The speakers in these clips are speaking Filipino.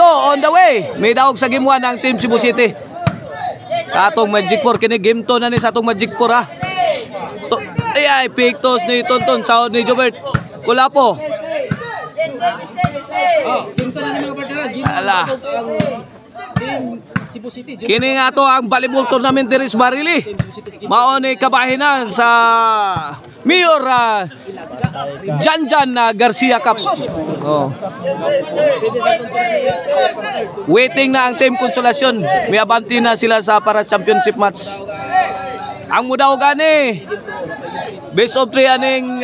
on the way. May daog sa game 1 ng Team Cebu City. Sa atong Magic 4 kini game 2 na ni sa atong Magic 4 ha. Ay pictos ni Tonton sound ni Jobert. Kulapo. Ala. Kini nga to ang volleyball tournament diri sa Barili. Mao ni kabahin na sa Mayor Janjan Garcia Cup. Oh. Waiting na ang Team Consolacion. May abanti na sila sa para championship match. Ang mudaw gani best of 3 aning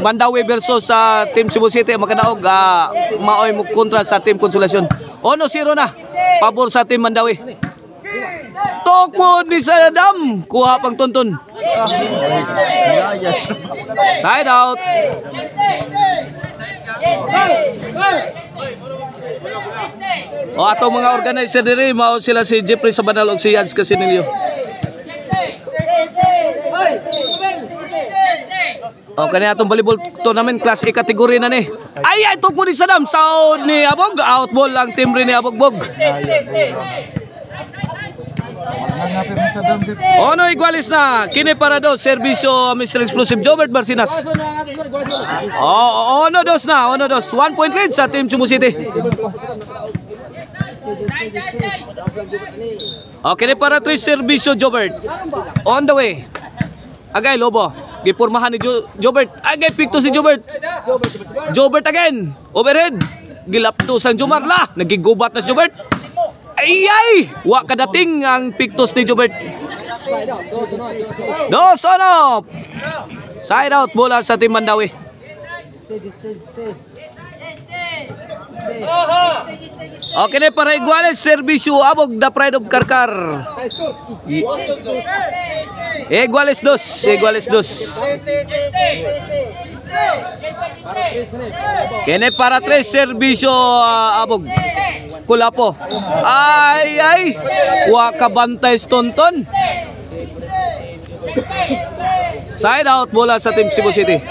Mandawi versus sa Team Cebu City. Makadaog maoy mo kontra sa Team Consolacion. 1-0 na pabor sa Team Mandawi. Tokmo ni Sadam kuha pang Tonton. Side out. O ato mga organizer diri mao sila si Jeffrey Sabanal ug si Yans Casinilio. O kanya atong volleyball tournament class A category na ni. Ay tokmo ni Sadam sound ni Abog, out ball ang team rin ni Abogbog. Ono igualis na kini para dos serbisyo Mr. Explosive Jobert Barcinas. Ono dos na, ono dos. 1 point lead sa Team Cebu City. Kini para 3 serbisyo Jobert. On the way. Agay Lobo. Gipurmahan ni Jobert. Agay pictos ni Jobert. Jobert again. Overhead. Gilapto sang Jomar la. Nagigubat na si Jobert. Ay! Wa kadating ang pictos ni Jobert. Dos on. Side out bola sa Team Mandawi. Okay na para iguales serbisyo Abog the Pride of Karkar. Iguales dos. Kene para 3 serbisyo Abog. Kulapo. Ay. Wa kabantay Tonton. Side out bola sa Team Cebu City.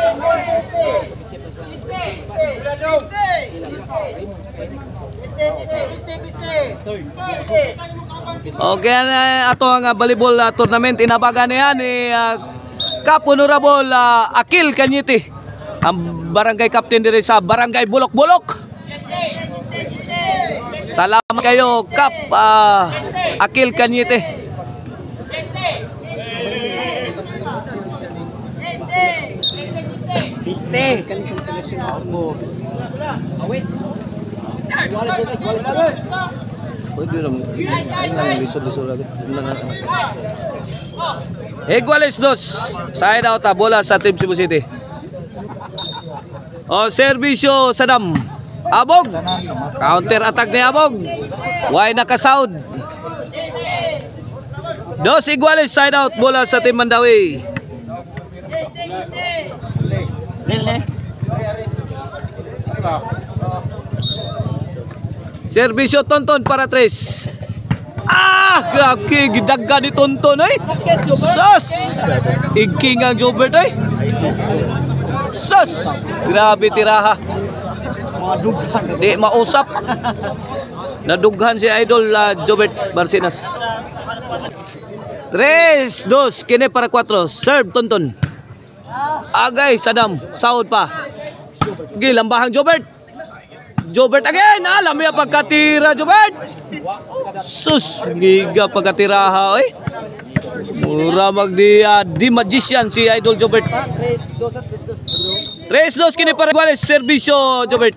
Okay na ato ang volleyball tournament inabagan niya ni Cap Honorable Akil Kanyiti, ang barangay captain diri sa Barangay Bulok-Bulok. Salamat kayo Cap Akil Kanyiti. Piste kani konsolasyon mo. Awit. Pwede naman. Lisod-lisod agad. Iguales dos. Side out bola sa Team Cebu City. Serbisyo Sadam. Abog. Counter attack ni Abog. Why nakasound? Dos iguales side out bola sa Team Mandawi. Serbisyo Tonton para 3. Grabe gidagga ni Tonton ay. Sus! Igking ang Jobert ay. Sus! Grabe tiraha. Di mausap. Nadughan si Idol Jobert Barcinas. 3-2 kini para 4. Serve Tonton. Agay Sadam, saud pa. Gilambahang Jobert. Jobert again. Alam niya pagkatira Jobert. Sus, giga pagkatiraha oy. Mura di magician si Idol Jobert. 3-2 kini para Iguales serbisyo Jobert.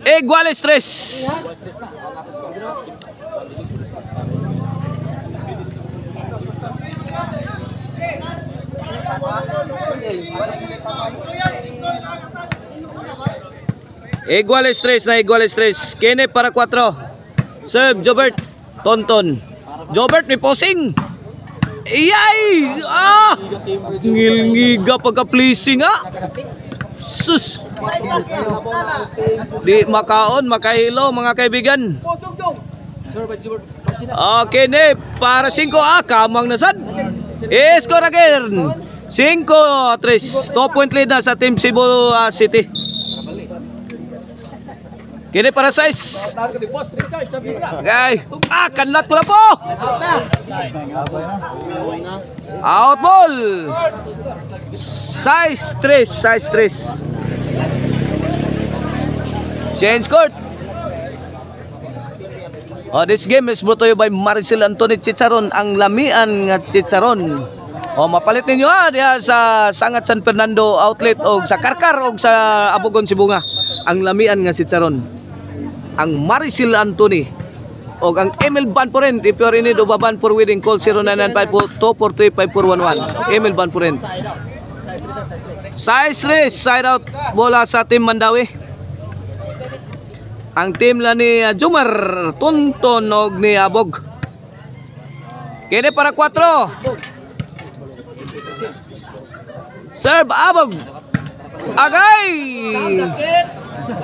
Iguales 3. Iguales 3 na iguales 3. Kene para 4. Serve Jobert. Tonton. Jobert may posing. Iyay! Ngilngiga pagka-pleasing Sus. Di makaon, makahilo mga kaibigan. Kene para 5. Kamang nasad. Score again. 5-3. 2 point lead na sa Team Cebu City. Kini para size. Okay. Kanlat ko na po. Out ball. Size 3. Change court. This game is brought to you by Maricel Anthony Chicharon, ang lamian nga chicharon. Mapalit ninyo diha sa Sangat San Fernando outlet o sa Karkar o sa Abugon Sibunga. Ang lamian nga chicharon. Ang Maricel Anthony o ang Emil Banpuren. If you are in need of a ban for wedding, call 0995-243-5411. Emil Banpuren. Size race, side out, bola sa Team Mandawi. Ang team la ni Jomar Tonton og ni Abog. Kini para 4. Serve Abog. Agay.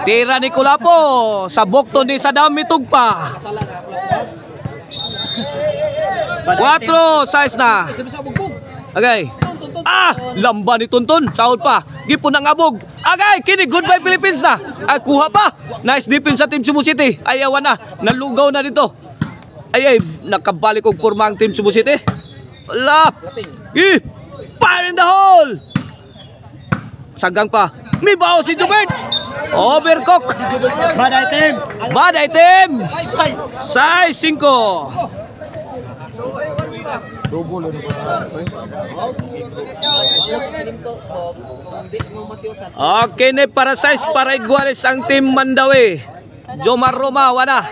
Tira ni Kulapo sa bokto ni Sadam mitugpa. 4 size na. Agay. Lamba ni Tonton, sahod pa. Gipon ang Abog. Agay, kini goodbye Philippines na. Kuha pa. Nice defense sa Team Cebu City. Ayawan na. Nalugaw na dito. Nakabalik og porma ang Team Cebu City. Lap. Fire in the hole. Sagang pa. May bao si Jobert. Overcook. Bad item. Size 5. Okay na para size para igualis ang Team Mandawi. Jomar Roma wala.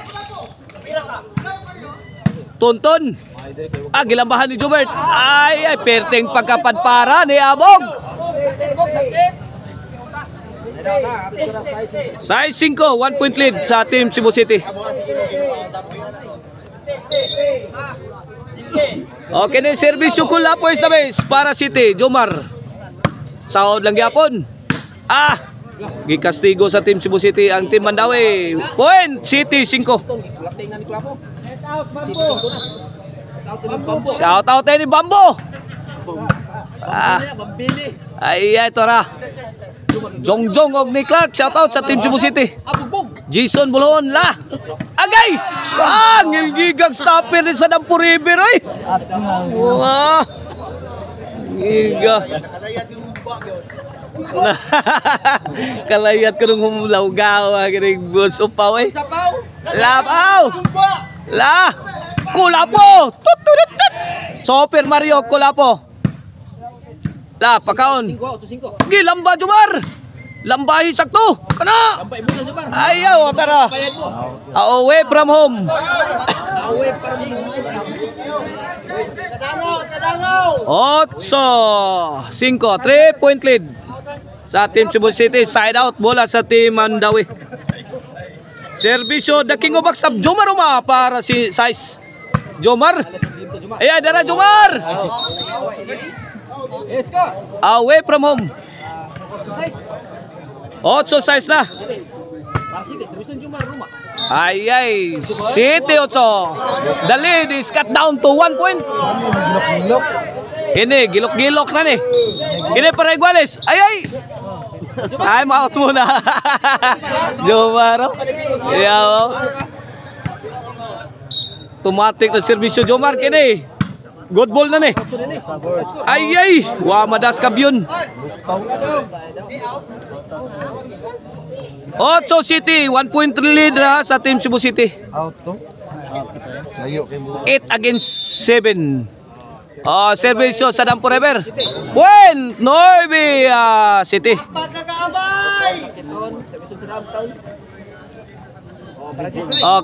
Tonton. Gilambahan ni Jobert. Perteng pagkapadpara ni Abog. Size 5, 1 point lead sa Team Cebu City. Okay na servisyo Kulapo is the base para City. Jomar. Sahod lang gyapon. Gikastigo sa Team Cebu City ang Team Mandawi. Point City 5. Shout out ni Bambo. Tora. Jongjong og ni Clark. Shout out sa Team Cebu City. Jason Bulon la. Agay! Ngilgigag stopper ni Sadam River oy. Giga. Kalayat ko nung humulaw-gaw kining bus upaw eh. Lapaw. La. Kulapo. Super Mario Kulapo. La pakaon. Gilamba Jomar. Lambahi sakto. Kana. Ayaw tara. Away from home. Otso 5, 3 point lead sa Team Cebu City. Side out bola sa Team Mandawi. Servisyo the king of backstab Jomar Roma para si Size. Jomar. Dara Jomar. Away from home. 8 size na. City 8. The lead is cut down to 1 point. Ini gilok-gilok na ni. Ini para iguales. Out muna. Jomar. Tumatik na servisyo Jomar kini. Good ball na ni. Madas kabyon. 8 City, 1 point lead sa Team Cebu City. 8 against 7. Servisyo sa Dam Forever. Point 9 City.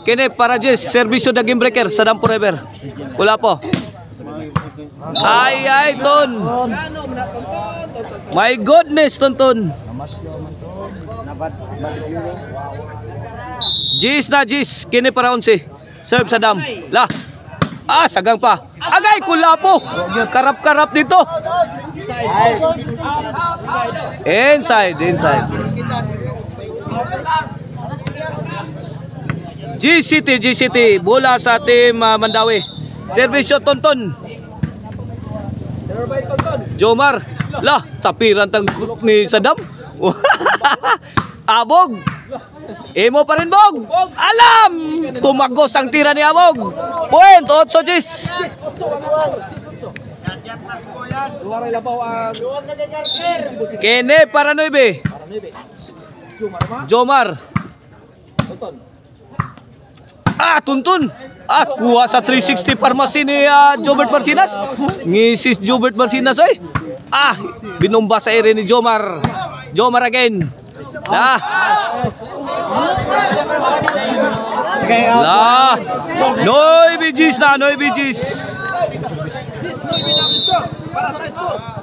Kini para Jess, servisyo da game breaker sa Dam Forever. Kulapo. Ton. My goodness, Tonton. Gis na Gis. Kini para 11. Serve sa Dam. La. Sagang pa. Agay, Kulapo. Karap-karap dito. Inside. GCT. Bola sa Team Mandawi. Servisyo Tonton. Jomar. Tapiran tang ni Sadam. Abog. Imo pa rin, Bog. Alam! Tumagos ang tira ni Abog. Point, 8 Gis. Kene para 9. Jomar. Tuntun. At kuha sa 360 parmasi ni Jobert Marcinas. Ngisis Jobert Marcinas ay. Binomba sa ere ni Jomar. Jomar again. Noy Bijis na, Noy Bijis.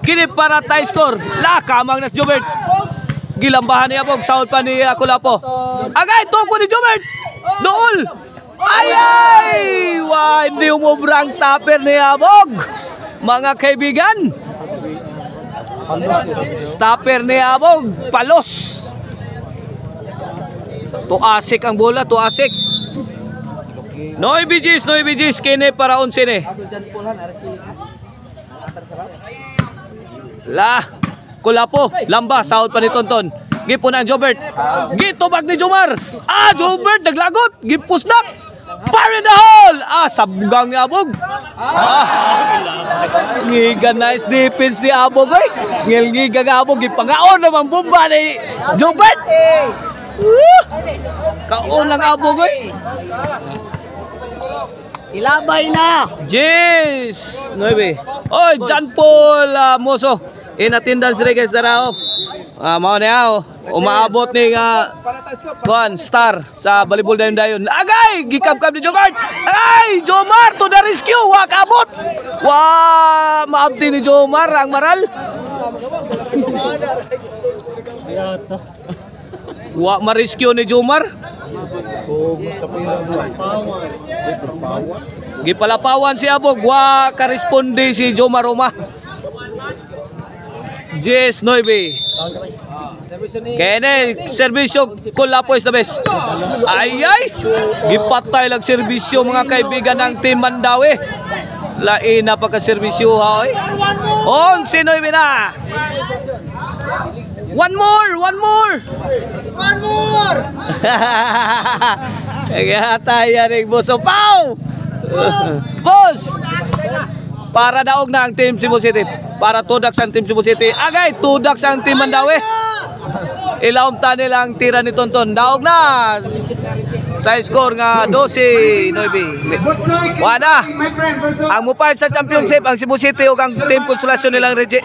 Kini para tie score. Kamang nas Jobert. Gilambahan ni Abog, sahod pa ni Kulapo. Agay, toko ni Jobert. Dool. Ay! Hindi umubra ang stopper ni Abog. Mga kaibigan. Stopper ni Abog. Palos. Tuasik ang bola, tuasik. Noy Bijis, kini para 11 ni. Kulapo, lamba, sahod pa ni Tonton. Gipon ang Jobert. Gitubag ni Jomar. Jobert naglagot. Gipusdak. Fire in the hole. Sabgang ni Abog. Ngiga, nice defense ni Abog. Ngil-ngiga nga Abog. Gipangaon naman bomba ni Jobert. Kaon ng Abog. Ilabay na. Yes. 9. Oy, John Paul Moso. In attendance rin guys na rao. Mao niya umaabot ni Star sa volleyball dayon. Agay! Gikap-kap ni Jomar. Agay! Jomar to the rescue. Abot. Maabdi ni Jomar ang maral. Ma-rescue ni Jomar. Gipalapawan si Abog. Ka-responde si Jomar Roma. Yes, 9. Kene, serbisyo Kulapo is the best. Ay! Gipatay lang serbisyo mga kaibigan ng Team Mandawi. Lain na pagka-serbisyo ha. 11-9 na. One more. Kaya tayo rin boso. Pow! Boss! Para daog na ang Team Cebu City. Para tudak sa Team Cebu City. Agay, tudak sa Team Mandawi. Ilawom ta nilang tira ni Tonton. Daog na. Sa score nga 12-9. Wala. Ang mupahid sa championship ang Cebu City o ang Team Konsolasyon nilang Reggie.